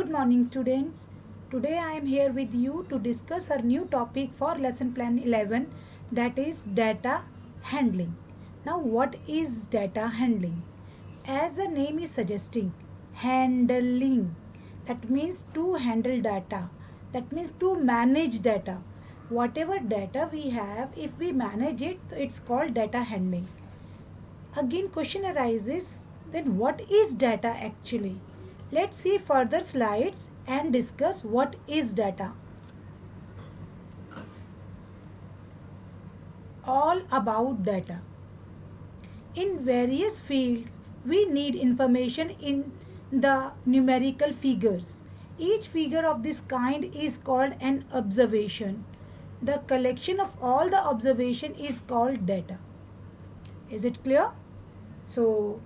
Good morning, students. Today I am here with you to discuss our new topic for lesson plan 11, that is data handling. Now, what is data handling? As the name is suggesting, handling. That means to handle data. That means to manage data. Whatever data we have, if we manage it, it's called data handling. Again, question arises, then what is data actually? Let's see further slides and discuss what is data. All about data. In various fields, we need information in the numerical figures. Each figure of this kind is called an observation. The collection of all the observation is called data. Is it clear? So,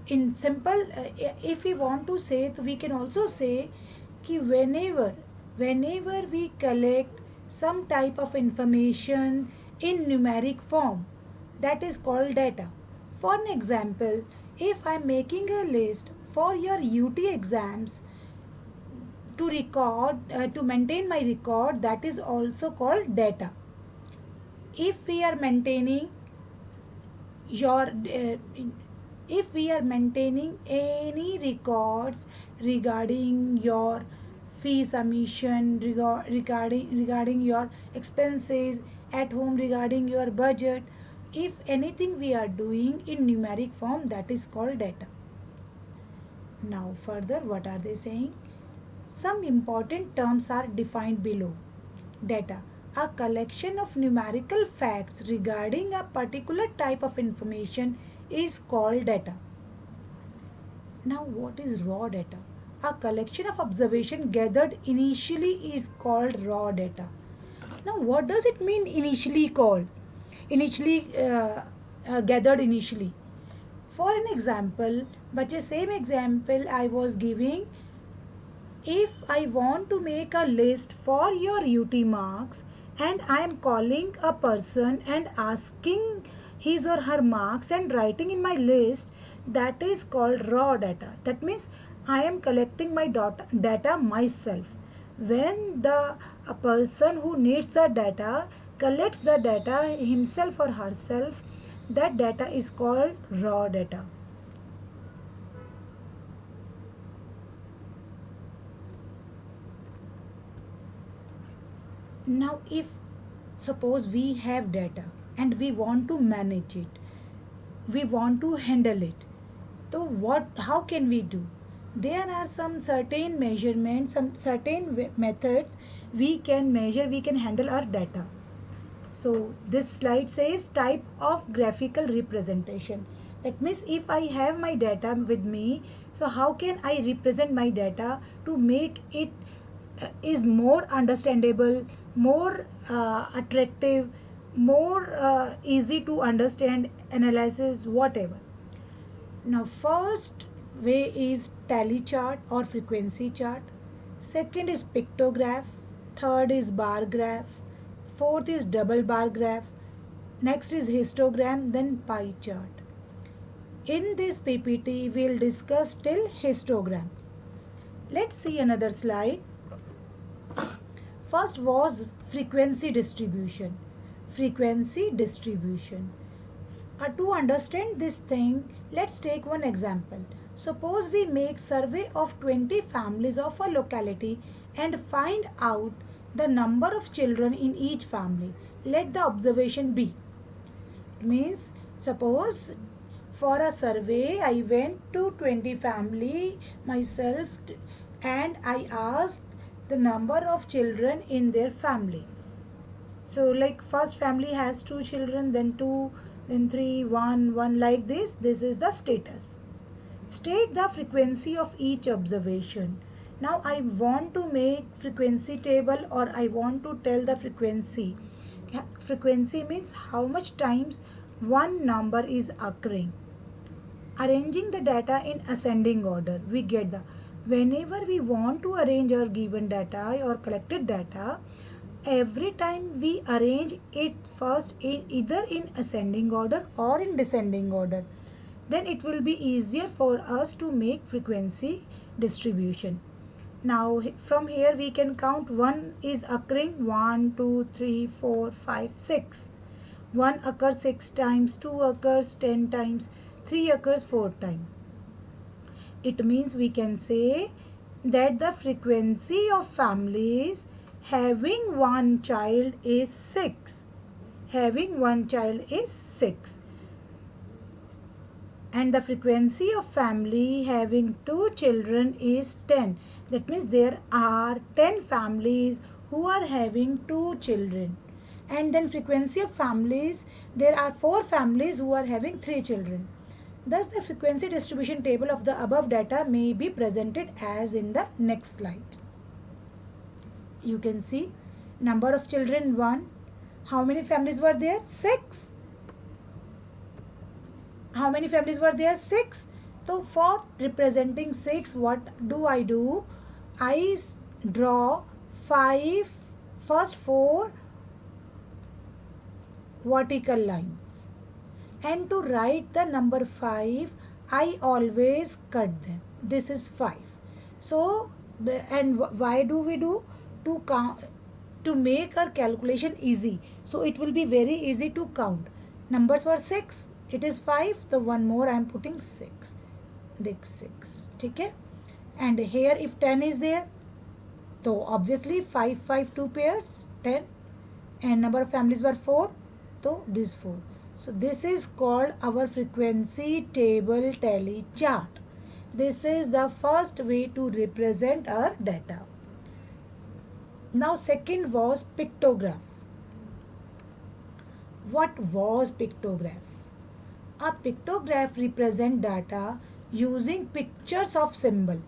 in simple, if we want to say, we can also say कि whenever we collect some type of information in numeric form, that is called data. For an example, if I am making a list for your UT exams to record, to maintain my record, that is also called data. If we are maintaining your if we are maintaining any records regarding your fee submission, regarding your expenses at home, regarding your budget, if anything we are doing in numeric form, that is called data. Now further, what are they saying? Some important terms are defined below. Data, a collection of numerical facts regarding a particular type of information, is called data. Now, what is raw data? A collection of observation gathered initially is called raw data. Now, what does it mean initially called? Initially gathered initially. For an example, but a same example I was giving, if I want to make a list for your UT marks and I am calling a person and asking his or her marks and writing in my list, that is called raw data. That means I am collecting my data myself. When a person who needs the data collects the data himself or herself, that data is called raw data. Now, if suppose we have data and we want to manage it, we want to handle it, so how can we do? There are some certain measurements, some certain methods we can measure, we can handle our data. So this slide says type of graphical representation. That means if I have my data with me, so how can I represent my data to make it is more understandable, more attractive, more easy to understand, analysis, whatever. Now, first way is tally chart or frequency chart. Second is pictograph. Third is bar graph. Fourth is double bar graph. Next is histogram, then pie chart. In this PPT, we'll discuss till histogram. Let's see another slide. First was frequency distribution. Frequency distribution. To understand this thing, let's take one example. Suppose we make survey of 20 families of a locality and find out the number of children in each family. Let the observation be. It means suppose for a survey I went to 20 family myself and I asked the number of children in their family. So like first family has 2 children, then 2, then 3, 1, 1, like this. This is the status. State the frequency of each observation. Now I want to make frequency table, or I want to tell the frequency. Frequency means how much times one number is occurring. Arranging the data in ascending order. We get the, whenever we want to arrange our given data or collected data, every time we arrange it first in either in ascending order or in descending order, then it will be easier for us to make frequency distribution. Now from here we can count 1 is occurring 1, 2, 3, 4, 5, 6. 1 occurs 6 times, 2 occurs 10 times, 3 occurs 4 times. It means we can say that the frequency of families having one child is 6. Having one child is 6. And the frequency of family having two children is 10. That means there are 10 families who are having two children. And then frequency of families, there are 4 families who are having 3 children. Thus the frequency distribution table of the above data may be presented as in the next slide. You can see number of children 1. How many families were there? 6. How many families were there? 6. So for representing 6, what do? I draw 5, first 4 vertical lines. And to write the number 5, I always cut them. This is 5. So, why do we do? To count, to make our calculation easy. So it will be very easy to count. Numbers were 6. It is 5. So one more I am putting 6. 6. Okay? And here if 10 is there, so obviously 5, 5, 2 pairs, 10. And number of families were 4. So this 4. So this is called our frequency table tally chart. This is the first way to represent our data. Now second was pictograph. What was pictograph? A pictograph represents data using pictures of symbol.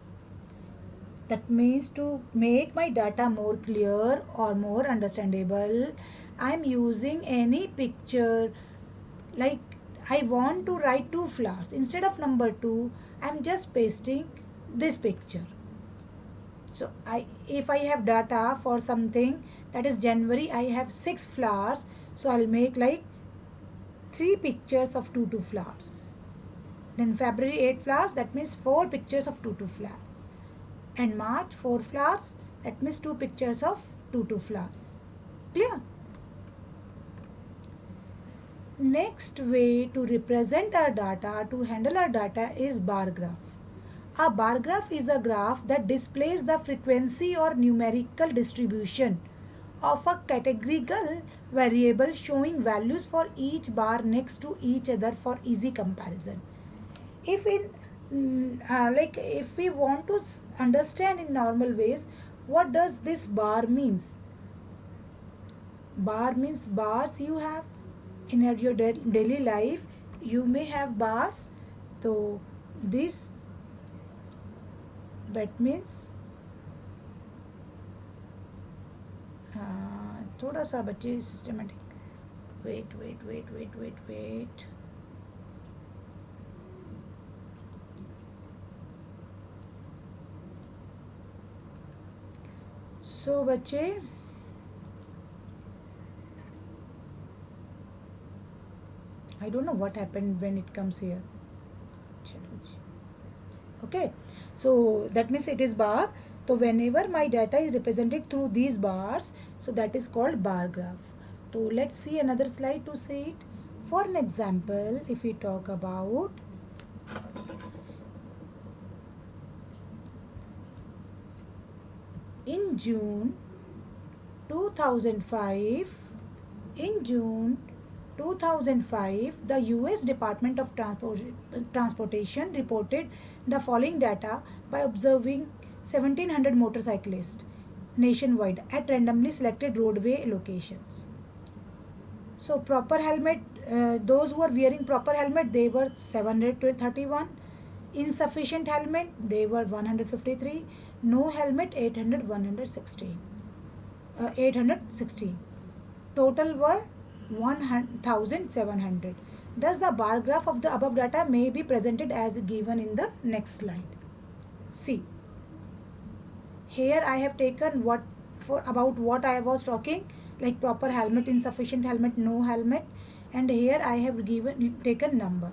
That means to make my data more clear or more understandable, I am using any picture. Like I want to write 2 flowers. Instead of number 2, I am just pasting this picture. So if I have data for something, that is January, I have 6 flowers. So I'll make like 3 pictures of 2 flowers. Then February 8 flowers, that means 4 pictures of 2 flowers. And March 4 flowers, that means 2 pictures of 2 flowers. Clear? Next way to represent our data, to handle our data, is bar graph. A bar graph is a graph that displays the frequency or numerical distribution of a categorical variable showing values for each bar next to each other for easy comparison. If if we want to understand in normal ways, what does this bar means? Bar means bars you have in your daily life. You may have bars. So this, that means थोड़ा सा बच्चे systematic wait. So बच्चे I don't know what happened when it comes here. Okay, so that means it is bar. So whenever my data is represented through these bars, so that is called bar graph. So let's see another slide to see it. For an example, if we talk about in June 2005, the US Department of Transportation reported the following data by observing 1700 motorcyclists nationwide at randomly selected roadway locations. So proper helmet, those who are wearing proper helmet, they were 731. Insufficient helmet, they were 153. No helmet, 816. Total were 1700. Thus the bar graph of the above data may be presented as given in the next slide. See, here I have taken about what I was talking, like proper helmet, insufficient helmet, no helmet, and here I have taken number.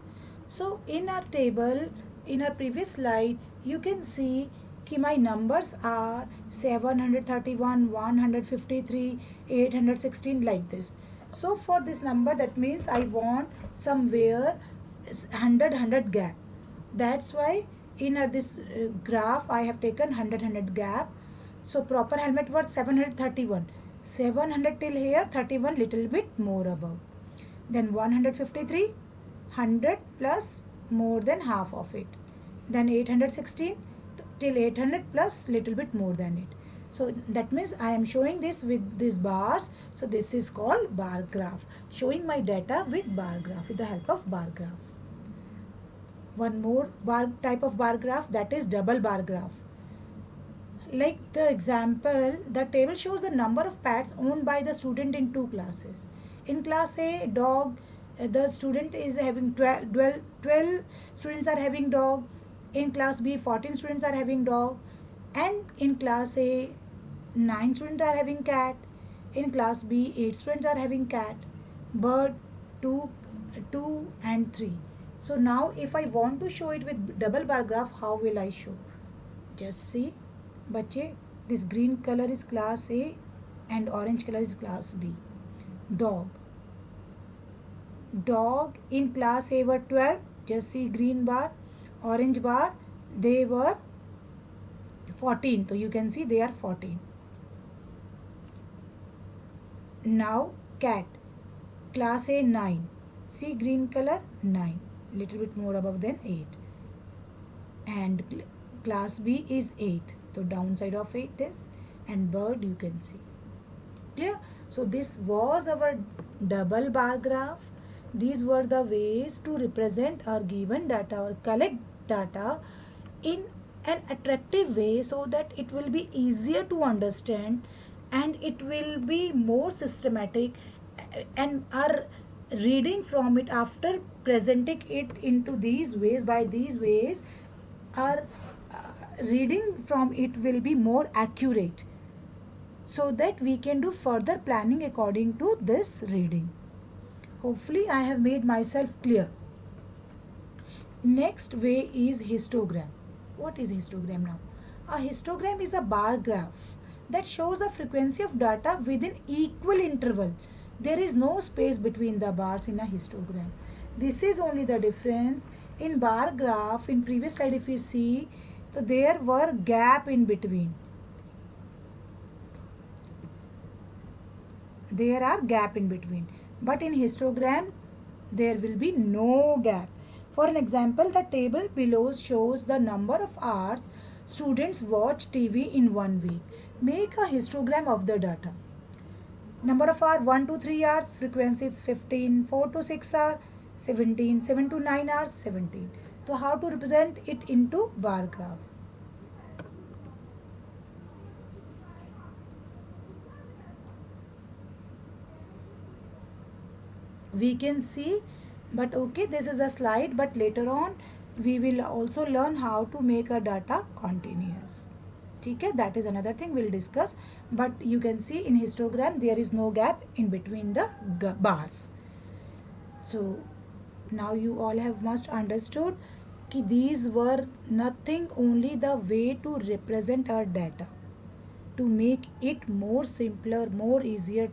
So in our table, in our previous slide, you can see कि my numbers are 731, 153, 816 like this. So for this number, that means I want somewhere 100 gap. That's why in this graph I have taken 100 gap. So proper helmet worth 731. 700 till here, 31 little bit more above. Then 153, 100 plus more than half of it. Then 816 till 800 plus little bit more than it. So that means I am showing this with these bars. So this is called bar graph. Showing my data with bar graph, with the help of bar graph. One more type of bar graph, that is double bar graph. Like the example, the table shows the number of pets owned by the student in two classes. In class A, dog, the student is having 12 students are having dog. In class B, 14 students are having dog. And in class A, 9 students are having cat. In class B, 8 students are having cat. Bird, 2, 2 and 3. So now if I want to show it with double bar graph, how will I show? Just see. बच्चे, this green color is class A and orange color is class B. Dog in class A were 12. Just see green bar, orange bar, they were 14. So you can see they are 14. Now cat, class A 9. See green color 9, little bit more above than 8. And class B is 8. So downside of 8 is, and bird you can see. Clear? So this was our double bar graph. These were the ways to represent our given data or collect data in an attractive way, so that it will be easier to understand and it will be more systematic, and our reading from it after presenting it into these ways, by these ways, our reading from it will be more accurate, so that we can do further planning according to this reading. Hopefully I have made myself clear. Next way is histogram. What is histogram now? A histogram is a bar graph that shows the frequency of data within equal interval. There is no space between the bars in a histogram. This is only the difference. In bar graph, in previous slide if we see, so there were gap in between. There are gap in between. But in histogram, there will be no gap. For an example, the table below shows the number of hours students watch TV in 1 week. Make a histogram of the data. Number of hours 1 to 3 hours, frequency is 15, 4 to 6 hours, 17, 7 to 9 hours, 17. So how to represent it into bar graph? We can see, but okay, this is a slide, but later on we will also learn how to make a data continuous. Okay, that is another thing we'll discuss. But you can see in histogram there is no gap in between the bars. So now you all have must understood कि these were nothing, only the way to represent our data, to make it more simpler, more easier